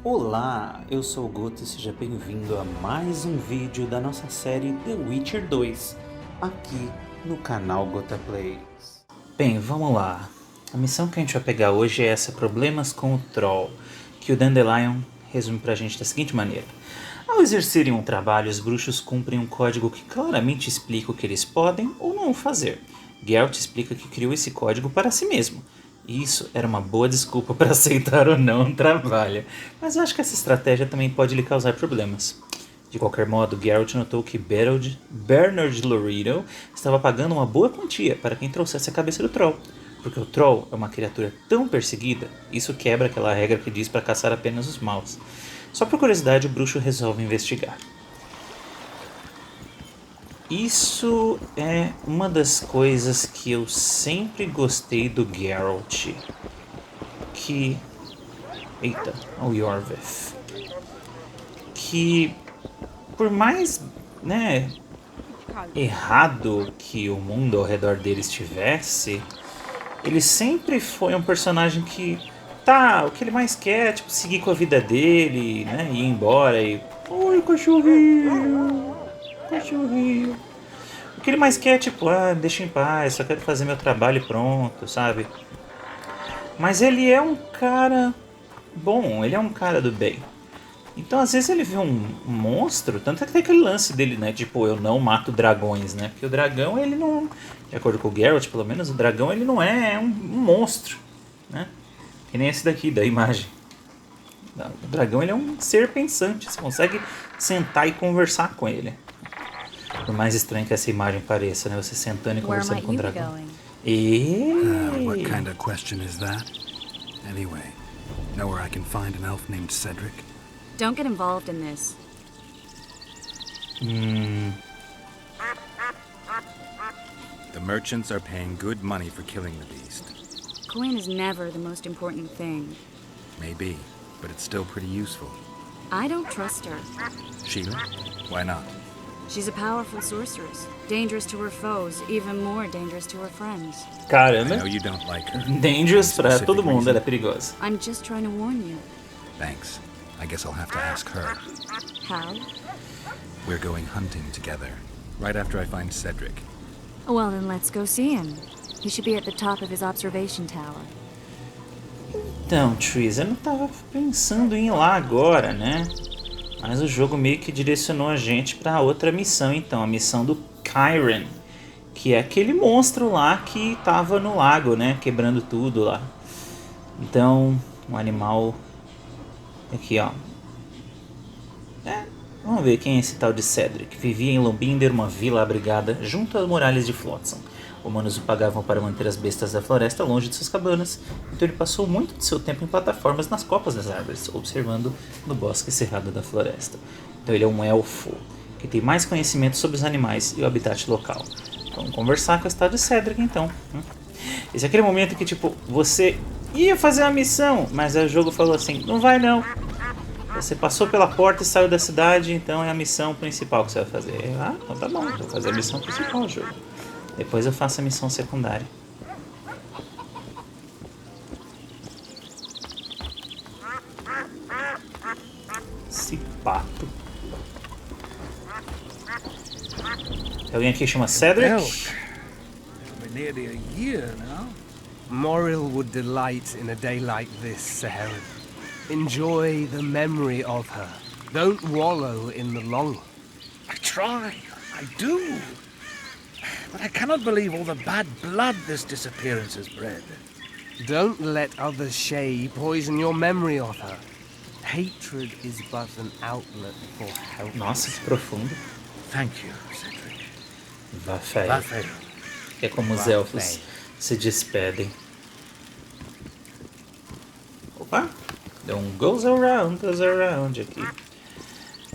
Olá, eu sou o Guto e seja bem-vindo a mais um vídeo da nossa série The Witcher 2, aqui no canal Gota Plays. Bem, vamos lá. A missão que a gente vai pegar hoje é essa, problemas com o Troll, que o Dandelion resume pra gente da seguinte maneira. Ao exercerem um trabalho, os bruxos cumprem um código que claramente explica o que eles podem ou não fazer. Geralt explica que criou esse código para si mesmo. E isso era uma boa desculpa para aceitar ou não um trabalho. Mas eu acho que essa estratégia também pode lhe causar problemas. De qualquer modo, Geralt notou que Bernard Lorito estava pagando uma boa quantia para quem trouxesse a cabeça do Troll. Porque o Troll é uma criatura tão perseguida, isso quebra aquela regra que diz para caçar apenas os maus. Só por curiosidade, o bruxo resolve investigar. Isso é uma das coisas que eu sempre gostei do Geralt. Que... Eita, o Yorveth. Que por mais, né, errado que o mundo ao redor dele estivesse, ele sempre foi um personagem que... Tá, o que ele mais quer é tipo, seguir com a vida dele, né, ir embora e... Oi, cachorrinho! Cachorrinho! O que ele mais quer é tipo, deixa em paz, só quero fazer meu trabalho e pronto, sabe? Mas ele é um cara bom, ele é um cara do bem. Então às vezes ele vê um monstro, tanto é que tem aquele lance dele, né? Tipo, eu não mato dragões, né? Porque o dragão, ele não... De acordo com o Geralt, pelo menos, o dragão ele não é um monstro, né? Que nem esse daqui, da imagem. O dragão ele é um ser pensante, você consegue sentar e conversar com ele. Por mais estranho que essa imagem pareça, né? Você sentando e conversando com o dragão. What kind of question is that? Anyway, know where I can find an elf named Cedric? Don't get involved in this. The merchants are paying good money for killing the beast. Coin is never the most important thing. Maybe, but it's still pretty useful. I don't trust her. Sheila? Why not? She's a powerful sorceress, dangerous to her foes, even more dangerous to her friends. I Caramba, know you don't like her. dangerous pra Specific todo mundo, reason? ela é perigosa. I'm just trying to warn you. Thanks. I guess I'll have to ask her. How? We're going hunting together, right after I find Cedric. Well, then let's go see him. He should be at the top of his observation tower. Então, Tris, eu não tava pensando em ir lá agora, né? Mas o jogo meio que direcionou a gente pra outra missão, então. A missão do Kyren, que é aquele monstro lá que tava no lago, né? Quebrando tudo lá. Então, um animal... Aqui, ó. Vamos ver quem é esse tal de Cedric. Vivia em Lombinder, uma vila abrigada junto às muralhas de Flotsam. Humanos o pagavam para manter as bestas da floresta longe de suas cabanas, então ele passou muito de seu tempo em plataformas nas copas das árvores, observando no bosque cerrado da floresta. Então ele é um elfo, que tem mais conhecimento sobre os animais e o habitat local. Vamos conversar com esse tal de Cedric, então. Esse é aquele momento que, tipo, você ia fazer uma missão, mas aí o jogo falou assim, não vai não. Você passou pela porta e saiu da cidade, então é a missão principal que você vai fazer. Então tá bom, vou fazer a missão principal do jogo. Depois eu faço a missão secundária. Esse pato. Tem alguém aqui que chama Cedric? It's been nearly a year now. Moril would delight in a day like this, Sahara. Enjoy the memory of her. Don't wallow in the longing. I try, I do. But I cannot believe all the bad blood this disappearance has bred. Don't let others' shade poison your memory of her. Hatred is but an outlet for help. Nossa, que profundo. Thank you, Cedric. Vafael. Vafael. É como os elfos se despedem. Opa! Deu um goes around aqui.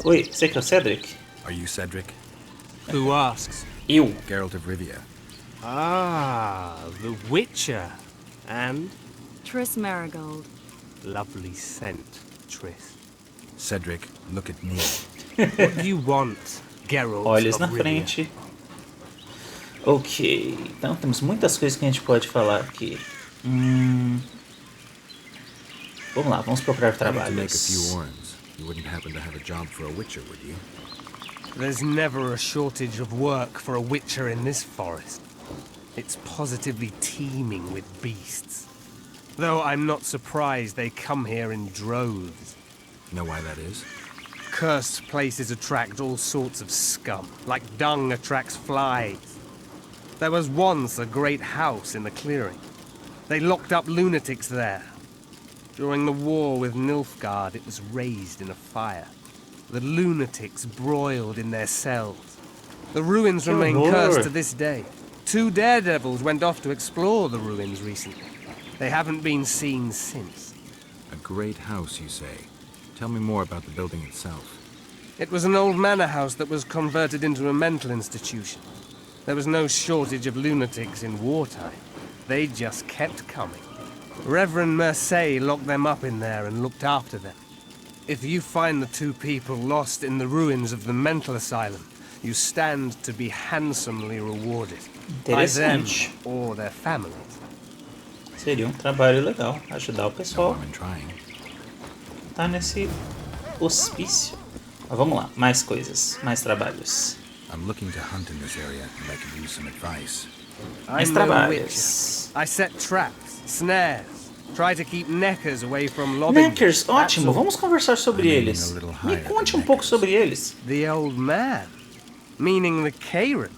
Oi, você que é o Cedric? Are you Cedric? Who asks? Eu. Geralt of Rivia. Ah, the Witcher. And Triss Marigold. lovely scent, Triss. Cedric, look at me. What do you want, Geralt Olhos of na Rivia? frente. Ok, então temos muitas coisas que a gente pode falar aqui. Vamos lá, vamos procurar I need to make a few trabalhos. orens. You wouldn't happen to have a job for a witcher, would you? There's never a shortage of work for a witcher in this forest. It's positively teeming with beasts. Though I'm not surprised they come here in droves. Know why that is? Cursed places attract all sorts of scum, like dung attracts flies. There was once a great house in the clearing. They locked up lunatics there. During the war with Nilfgaard, it was raised in a fire. The lunatics broiled in their cells. The ruins remain horror. cursed to this day. 2 daredevils went off to explore the ruins recently. They haven't been seen since. A great house, you say. Tell me more about the building itself. It was an old manor house that was converted into a mental institution. There was no shortage of lunatics in wartime. They just kept coming. Reverend Mercier locked them up in there and looked after them. If you find the 2 people lost in the ruins of the mental asylum, you stand to be handsomely rewarded. By them Interessante. or their families. Seria um trabalho legal ajudar o No pessoal harm in trying. que tá nesse hospício. Mas vamos lá, mais coisas, mais trabalhos. I'm looking to hunt in this area, and I could use some advice. Mais I'm no trabalhos. witcher. I set traps, snares, try to keep neckers away from lobbing. Neckers, That's ótimo, all. vamos conversar sobre I'm aiming eles. a little Me higher conte than um pouco Neckers. sobre eles. The old man, meaning the Karen.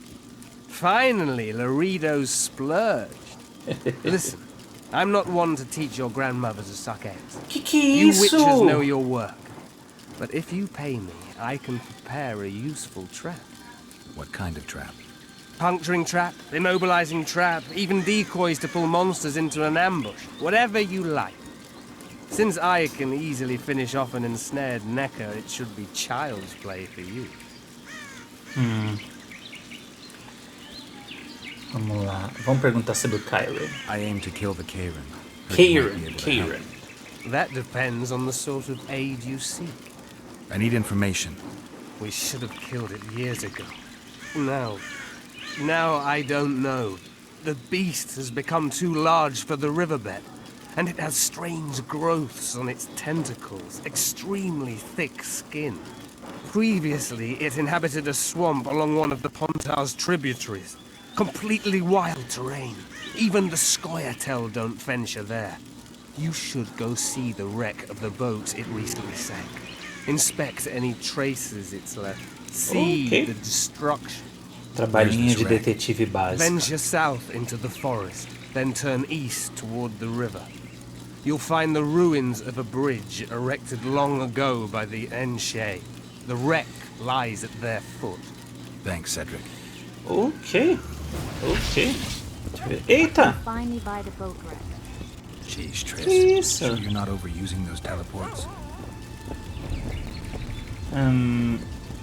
Finally, Laredo's splurged. Listen, I'm not one to teach your grandmother to suck eggs. Que é You isso? witches know your work. But if you pay me, I can prepare a useful trap. What kind of trap? Puncturing trap, immobilizing trap, even decoys to pull monsters into an ambush. Whatever you like. Since I can easily finish off an ensnared necker, it should be child's play for you. Vamos lá, vamos perguntar sobre o Kyron. I aim to kill the Karen. But you might be able to help. That depends on the sort of aid you seek. I need information. We should have killed it years ago. Now I don't know. The beast has become too large for the riverbed, and it has strange growths on its tentacles, extremely thick skin. Previously, it inhabited a swamp along one of the Pontar's tributaries. Completely wild terrain. Even the Scoia'tael don't venture there. You should go see the wreck of the boat it recently sank. Inspect any traces it's left. See Okay. the destruction. Trabalhinho de Where's this detetive básico. Venture south into the forest, then turn east toward the river. You'll find the ruins of a bridge erected long ago by the Enshe. The wreck lies at their foot. Thanks, Cedric. Ok. Deixa eu ver. Eita! Find me by the boat wreck. Jeez, Triss. Que isso? Sure you're not overusing those teleports?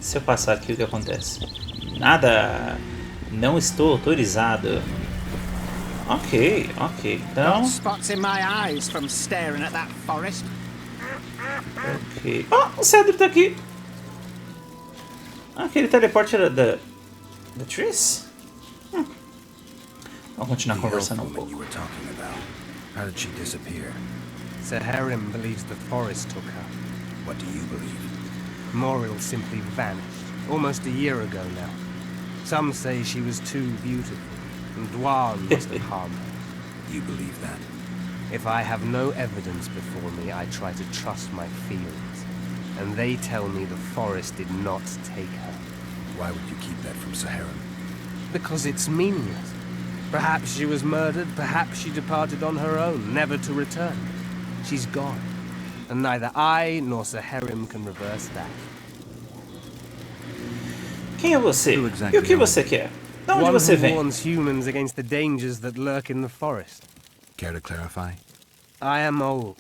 Se eu passar aqui, o que acontece? Nada! Não estou autorizado. Ok. Então. Got spots in my eyes from staring at that forest. Ok. Oh, o Cedric tá aqui! Aquele teleporte era da Triss? Vamos continuar The conversando um elf woman you pouco. were talking about. How did she disappear? Saharim believes the forest took her. What do you believe? Moril simply vanished, almost a year ago now. Some say she was too beautiful, and Dwan must have harmed her. You believe that? If I have no evidence before me, I try to trust my feelings. And they tell me the forest did not take her. Why would you keep that from Saharim? Because it's meaningless. Perhaps she was murdered, perhaps she departed on her own, never to return. She's gone. And neither I nor Saharim can reverse that. Quem é você? Who exactly E o que are you? você quer? De onde One você who vem? warns humans against the dangers that lurk in the forest. Care to clarify? I am old,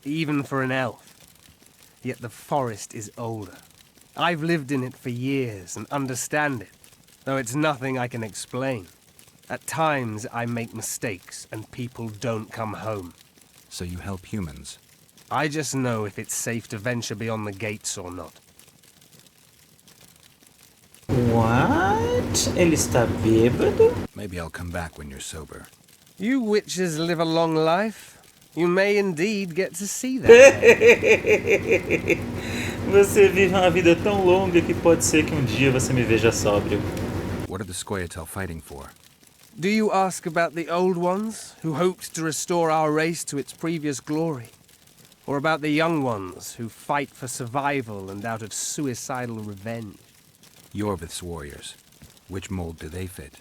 even for an elf. Yet the forest is older. I've lived in it for years and understand it, though it's nothing I can explain. At times I make mistakes and people don't come home. So you help humans? I just know if it's safe to venture beyond the gates or not. What? Ele está bêbado? Maybe I'll come back when you're sober. You witches live a long life. You may indeed get to see that. Você vive uma vida tão longa que pode ser que um dia você me veja sóbrio. What are the Scoia'tael fighting for? Do you ask about the old ones, who hoped to restore our race to its previous glory? Or about the young ones, who fight for survival and out of suicidal revenge? Yorvith's warriors. Which mold do they fit?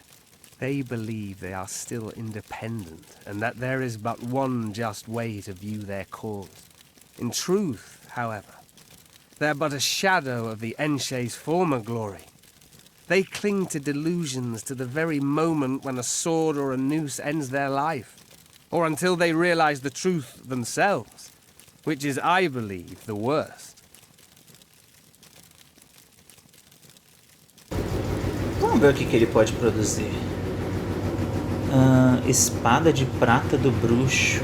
They believe they are still independent, and that there is but one just way to view their cause. In truth, however, they're but a shadow of the Enshe's former glory. They cling to delusions to the very moment when a sword or a noose ends their life, or until they realize the truth themselves, which is, I believe, the worst. Vamos ver o que ele pode produzir. Espada de prata do bruxo.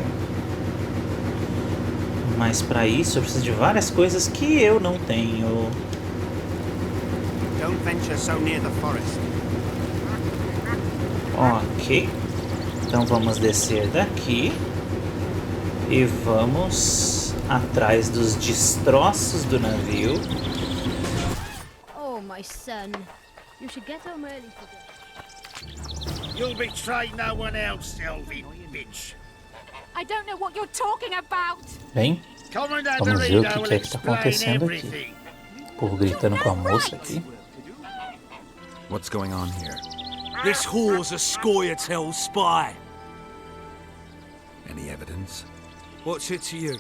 Mas para isso eu preciso de várias coisas que eu não tenho. Don't venture so near the forest. Ok. Então vamos descer daqui. E vamos atrás dos destroços do navio. Oh, my son. You should get home early today. You'll betray no one else, Sylvie, bitch. I don't know what you're talking about. Bem, Commandant vamos ver o Dorito will que é que tá explain acontecendo aqui. everything. O povo gritando com a moça aqui. What's going on here? This whore's a Scoia'tael spy. Any evidence? What's it to you?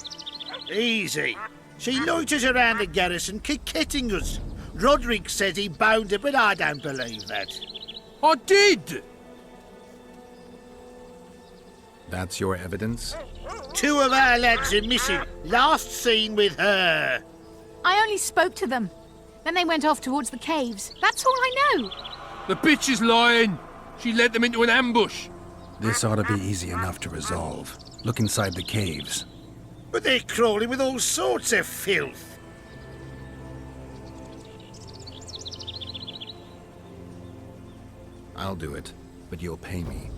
Easy. She loiters around the garrison, kick-kitting us. Roderick says he bound her, but I don't believe that. I did! That's your evidence? 2 of our lads are missing. Last seen with her. I only spoke to them. Then they went off towards the caves. That's all I know. The bitch is lying. She led them into an ambush. This ought to be easy enough to resolve. Look inside the caves. But they're crawling with all sorts of filth. I'll do it, but you'll pay me.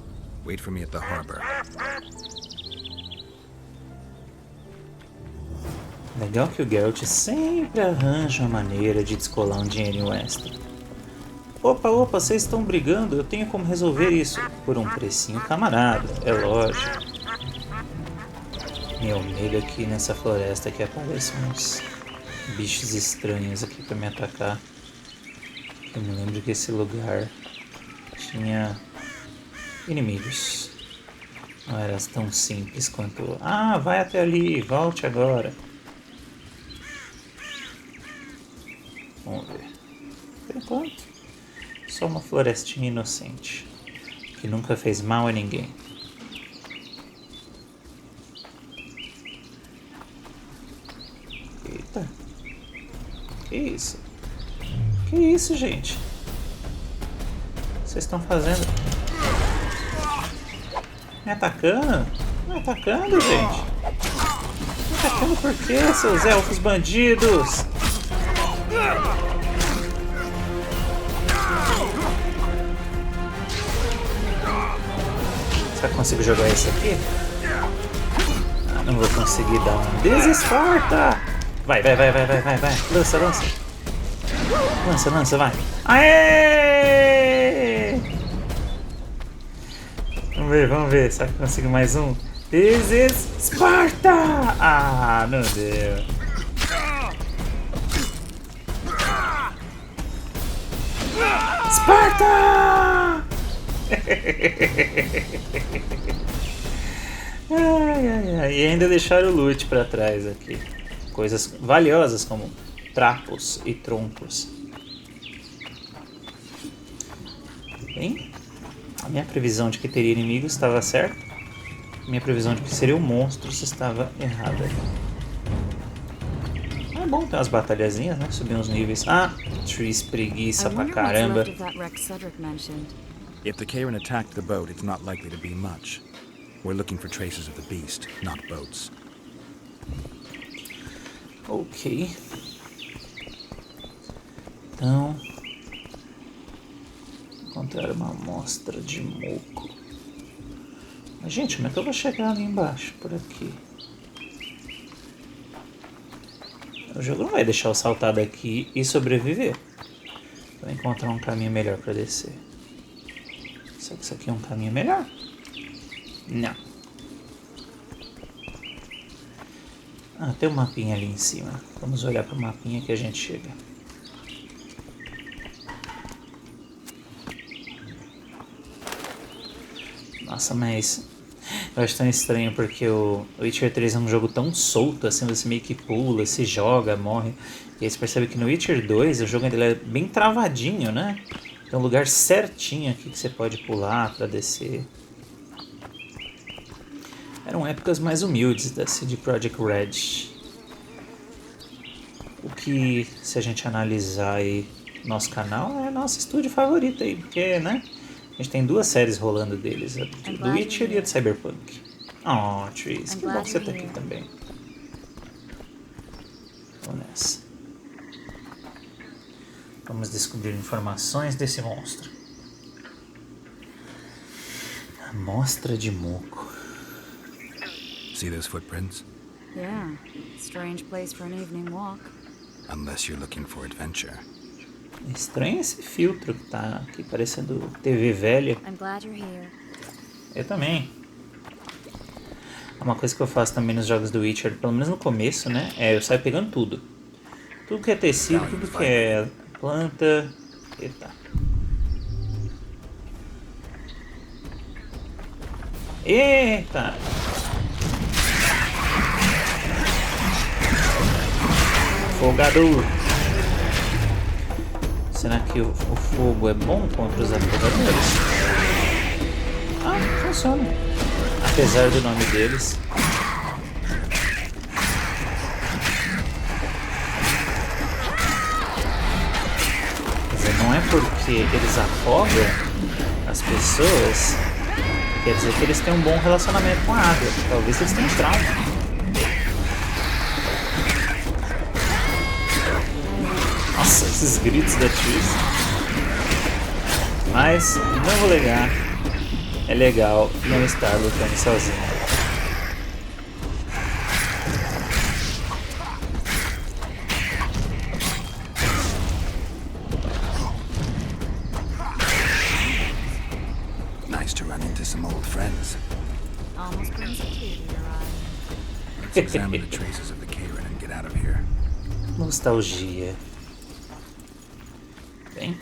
Wait for me at the harbor. Legal que o Geralt sempre arranja uma maneira de descolar um dinheirinho extra. Opa, vocês estão brigando, eu tenho como resolver isso. Por um precinho camarada, é lógico. Meu medo aqui nessa floresta que aparecem uns bichos estranhos aqui pra me atacar. Eu me lembro que esse lugar tinha inimigos. Não era tão simples quanto... Ah, vai até ali, volte agora. Vamos ver. Por enquanto, só uma florestinha inocente, que nunca fez mal a ninguém. Eita. Que isso? Que isso, gente? Vocês estão fazendo? Me atacando? Me atacando, gente? Me atacando por quê, seus elfos bandidos? Será que eu consigo jogar isso aqui? Ah, não vou conseguir dar um desesparta! Vai. Lança. Lança, vai. Aê! Vamos ver. Será que eu consigo mais um? Desesparta! Ah, não deu. Esparta! Ai. E ainda deixaram o loot pra trás aqui. Coisas valiosas como trapos e troncos. Bem, a minha previsão de que teria inimigos estava certa. A minha previsão de que seria um monstro estava errada. É bom ter umas batalhazinhas, né? Subir uns níveis. Ah, Trees preguiça pra caramba. If the Karen attacked the boat, it's not likely to be much. We're looking for traces of the beast, not boats. Ok. Então... encontrar uma amostra de moco. Gente, como é que eu vou chegar ali embaixo? Por aqui. O jogo não vai deixar eu saltar daqui e sobreviver. Vou encontrar um caminho melhor pra descer. Será que isso aqui é um caminho melhor? Não. Ah, tem um mapinha ali em cima. Vamos olhar pro mapinha que a gente chega. Nossa, mas eu acho tão estranho porque o Witcher 3 é um jogo tão solto, assim, você meio que pula, se joga, morre. E aí você percebe que no Witcher 2 o jogo dele é bem travadinho, né? Tem um lugar certinho aqui que você pode pular pra descer. Eram épocas mais humildes da CD Projekt Red. O que, se a gente analisar aí nosso canal, é nosso estúdio favorito aí, porque, né? A gente tem 2 séries rolando deles, a do Witcher e a de Cyberpunk. Oh, Tris, que bom que você tá aqui também. Vamos nessa. Vamos descobrir informações desse monstro. Amostra de moco. See those footprints? Yeah, strange place for an evening walk. Unless you're looking for adventure. Estranho esse filtro que tá aqui parecendo TV velha. I'm glad you're here. Eu também. Uma coisa que eu faço também nos jogos do Witcher, pelo menos no começo, né? É eu saio pegando tudo. Tudo que é tecido, tudo que é planta. Eita. Eita! Afogador! Será que o fogo é bom contra os afogadores? Ah, funciona. Apesar do nome deles. Quer dizer, não é porque eles afogam as pessoas, quer dizer que eles têm um bom relacionamento com a água. Talvez eles tenham trauma. Nossa, esses gritos da Tris. Mas, não vou negar, é legal não estar lutando sozinho. Nice to run into some old friends. Almost brings a tear to your eye. Let's examine the traces of the Karen and get out of here. Nostalgia. Bem,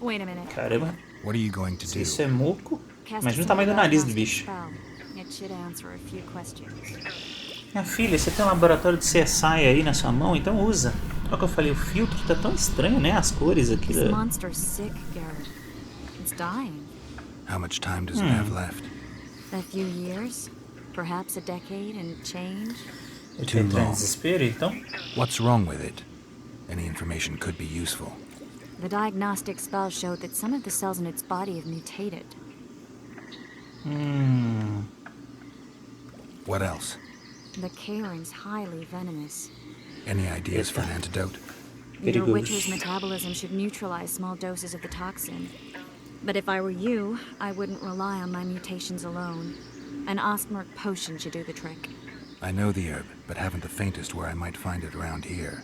Wait a minute. caramba, What are you going to se do? isso é muco, Cast imagina o a tamanho do nariz do diagnostic bicho. spell. It should answer a few questions. Minha filha, você tem um laboratório de CSI aí na sua mão, então usa. Olha o que eu falei, o filtro tá tão estranho, né? As cores aqui. This monster's sick, Geralt. It's dying. How much time does it have left? A few years? Perhaps a decade and change? Ele tá entrando em desespero, então? What's wrong with it? Any information could be useful. The diagnostic spell showed that some of the cells in its body have mutated. What else? The Karen's highly venomous. Any ideas for an antidote? Your Perigoso. Witcher's metabolism should neutralize small doses of the toxin. But if I were you, I wouldn't rely on my mutations alone. An Ostmark potion should do the trick. I know the herb, but haven't the faintest where I might find it around here.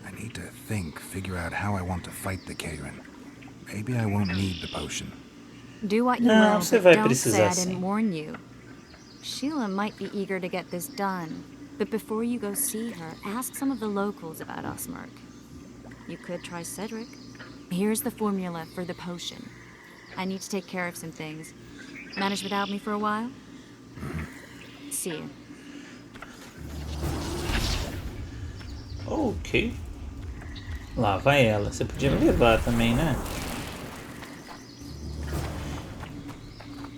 I need to think, figure out how I want to fight the Karen. Maybe I won't need the potion. Do what you Não, will, você but vai don't say I precisar sim. didn't warn you. Sheila might be eager to get this done, but before you go see her, ask some of the locals about Ostmark. You could try Cedric. Here's the formula for the potion. I need to take care of some things. Manage without me for a while? See you. Ok. Lá vai ela. Você podia me levar também, né?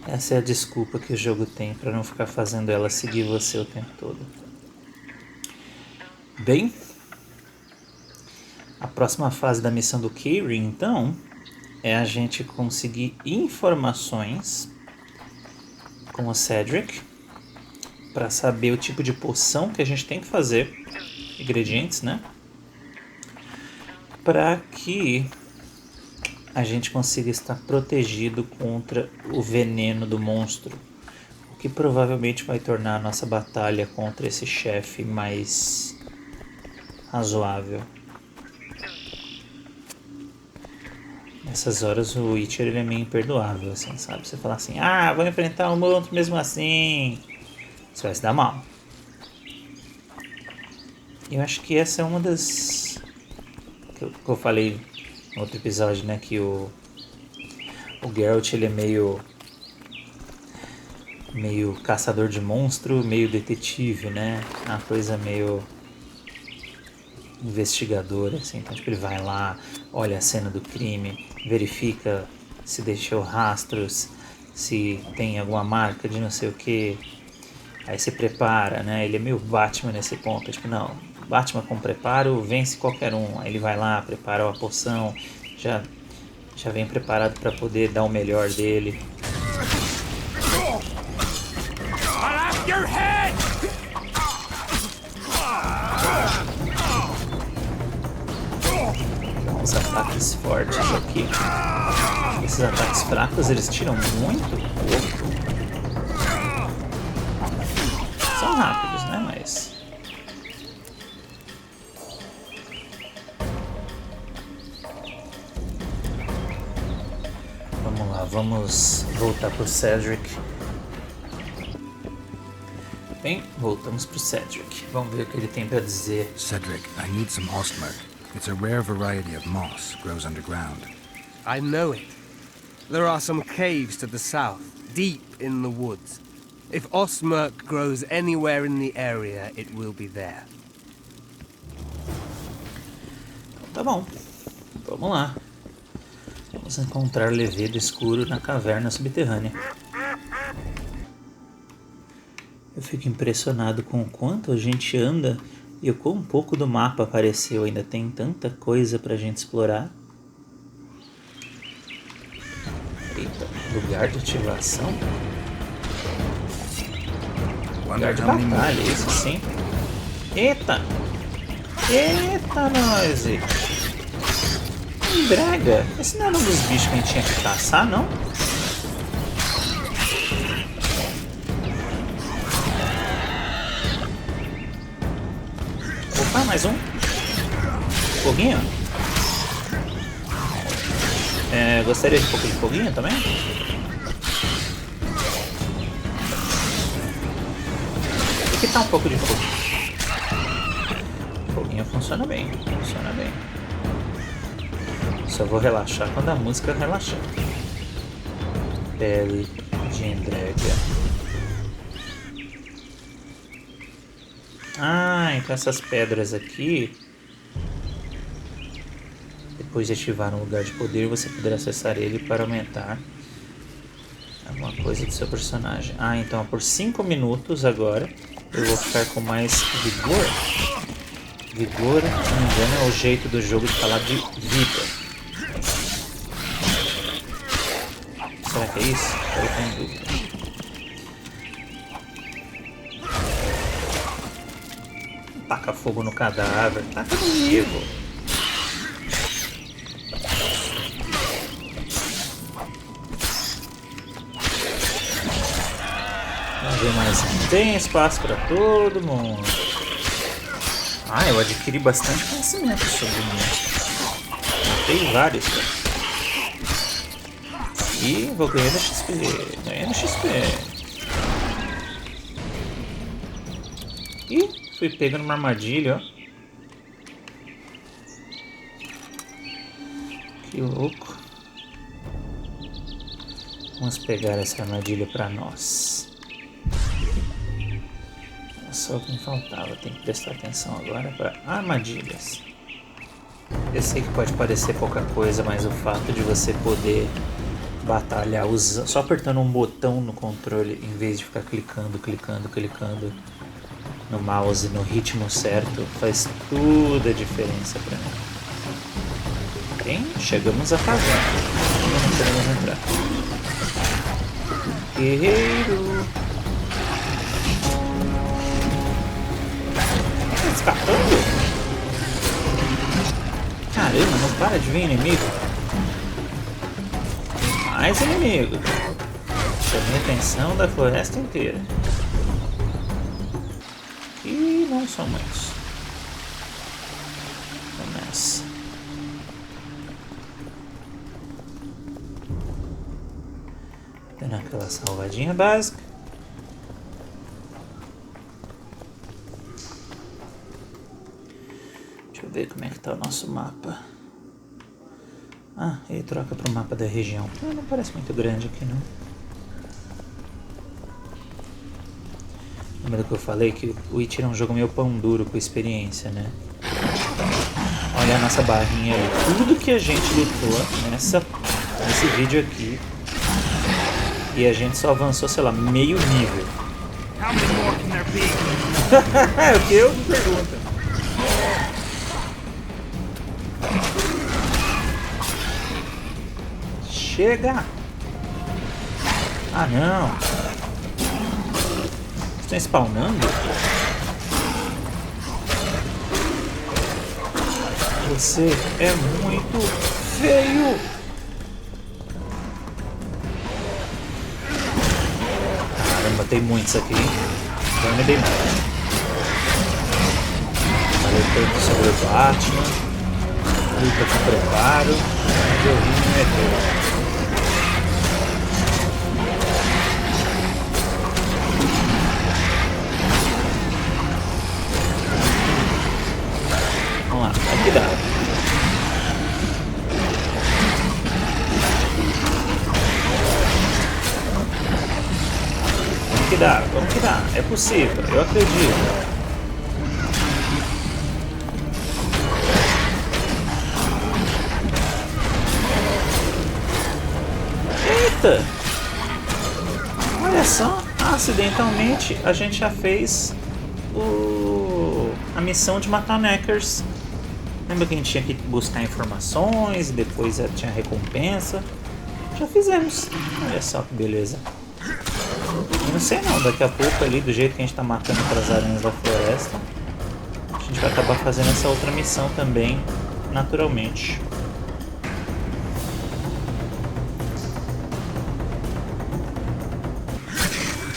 Essa é a desculpa que o jogo tem pra não ficar fazendo ela seguir você o tempo todo. Bem, a próxima fase da missão do Karen, então, é a gente conseguir informações com o Cedric para saber o tipo de poção que a gente tem que fazer, ingredientes, né? Para que a gente consiga estar protegido contra o veneno do monstro, o que provavelmente vai tornar a nossa batalha contra esse chefe mais razoável. Nessas horas o Witcher ele é meio imperdoável, assim, sabe? Você fala assim, vou enfrentar o monstro mesmo assim, você vai se dar mal. Eu acho que essa é uma das... que eu falei no outro episódio, né? Que o Geralt ele é meio caçador de monstro, meio detetive, né? Uma coisa meio investigadora, assim. Então, tipo, ele vai lá, olha a cena do crime, verifica se deixou rastros, se tem alguma marca de não sei o que. Aí se prepara, né? Ele é meio Batman nesse ponto. Tipo, não, Batman com preparo vence qualquer um. Aí ele vai lá, prepara a poção, já vem preparado para poder dar o melhor dele. Uns ataques fortes aqui. Esses ataques fracos eles tiram muito pouco. São rápidos, né? Mas vamos lá, vamos voltar pro Cedric. Bem, voltamos pro Cedric. Vamos ver o que ele tem para dizer. Cedric, I need some ostmark. It's a rare variety of moss, grows underground. I know it. There are some caves to the south, deep in the woods. If ostmark grows anywhere in the area, it will be there. Tá bom, vamos lá. Vamos encontrar levedo escuro na caverna subterrânea. Eu fico impressionado com o quanto a gente anda e o quão pouco do mapa apareceu. Ainda tem tanta coisa pra gente explorar. Eita, lugar de ativação? Lugar de batalha, isso sim. Eita! Eita, nós! Brega! Esse não era um dos bichos que a gente tinha que caçar, não? Opa, mais um. Foguinho? Gostaria de um pouco de foguinho também? E que tal um pouco de fogo? Foguinho funciona bem, funciona bem. Só vou relaxar quando a música relaxar. Pele de entrega. Então essas pedras aqui, depois de ativar um lugar de poder, você poderá acessar ele para aumentar alguma coisa do seu personagem. Então por 5 minutos agora eu vou ficar com mais vigor. Vigor, se não me engano, é o jeito do jogo de falar de vida. Será que é isso? Eu tenho dúvida. Taca fogo no cadáver. Taca no vivo. Vamos ver mais um. Tem espaço para todo mundo. Eu adquiri bastante conhecimento sobre isso. Tem vários, cara. E vou ganhando XP. Ganhando XP. Ih, fui pego numa armadilha, ó. Que louco. Vamos pegar essa armadilha pra nós. É só o que me faltava. Tem que prestar atenção agora para armadilhas. Eu sei que pode parecer pouca coisa, mas o fato de você poder batalhar só apertando um botão no controle em vez de ficar clicando no mouse no ritmo certo faz toda a diferença pra mim. Bem, chegamos à caverna. Não queremos entrar. Guerreiro. Tá escapando? Caramba, não para de vir inimigo. mais inimigo. Chamei a atenção da floresta inteira. E não são muitos. Começa. Dando aquela salvadinha básica. Deixa eu ver como é que tá o nosso mapa. Ah, ele troca para o mapa da região. Não parece muito grande aqui, não. Lembra do que eu falei? Que o It é um jogo meio pão duro com experiência, né? Olha a nossa barrinha ali. Tudo que a gente lutou nesse vídeo aqui. E a gente só avançou, sei lá, meio nível. É o que eu me pergunto. Chega! Ah, não! Estão spawnando? Você é muito feio! Caramba, tem muitos aqui. Então me dei mal. Falei tanto sobre o Batman. Luta com preparo. Mas eu vim me meter. Vamos lá, vai que dá. Vamos que dá. É possível, eu acredito. Eita! Olha só, acidentalmente a gente já fez a missão de matar neckers. Lembra que a gente tinha que buscar informações e depois tinha recompensa? Já fizemos. Olha só que beleza. Eu não sei não, daqui a pouco ali, do jeito que a gente tá matando aquelas aranhas da floresta, a gente vai acabar fazendo essa outra missão também, naturalmente.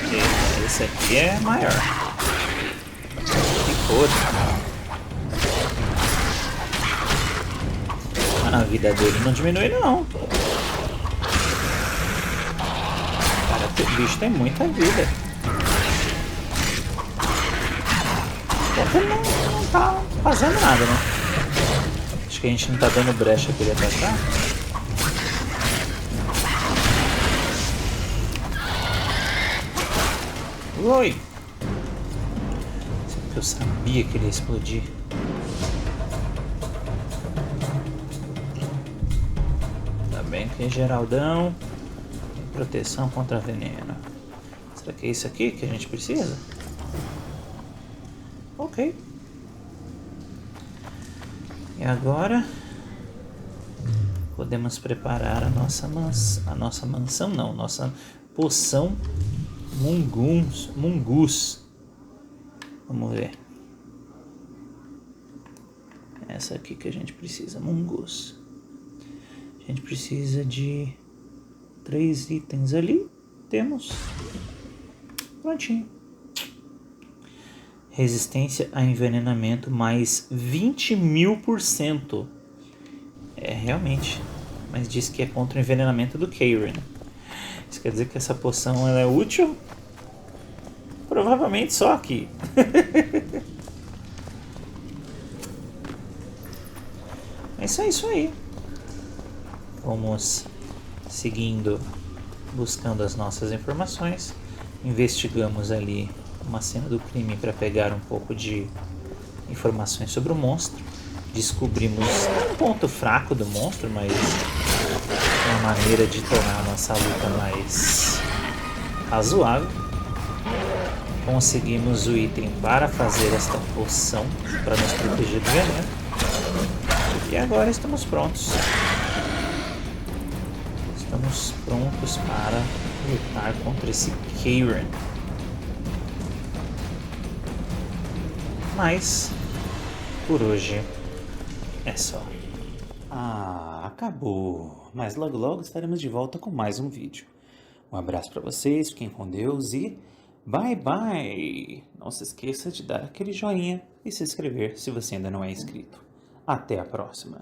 E esse aqui é maior. Que foda. A vida dele não diminui não. O bicho tem muita vida. Porque ele não tá fazendo nada, né? Acho que a gente não tá dando brecha pra ele atacar. Oi! Eu sabia que ele ia explodir. Tá bem que Geraldão. Proteção contra veneno. Será que é isso aqui que a gente precisa? Ok. E agora podemos preparar a nossa mansão não, nossa poção mungus. Vamos ver. Essa aqui que a gente precisa, mungus. A gente precisa de 3 itens ali, temos. Prontinho. Resistência a envenenamento mais 20.000%. É, realmente. Mas diz que é contra o envenenamento do Kieran. Isso quer dizer que essa poção ela é útil? Provavelmente só aqui. Mas é isso aí. Vamos seguindo, buscando as nossas informações. Investigamos ali uma cena do crime para pegar um pouco de informações sobre o monstro. Descobrimos um ponto fraco do monstro, mas uma maneira de tornar a nossa luta mais razoável. Conseguimos o item para fazer esta poção para nos proteger do veneno. E agora estamos prontos. Estamos prontos para lutar contra esse Kieran. Mas, por hoje, é só. Ah, acabou, mas logo logo estaremos de volta com mais um vídeo. Um abraço para vocês, fiquem com Deus e bye bye! Não se esqueça de dar aquele joinha e se inscrever se você ainda não é inscrito. Até a próxima!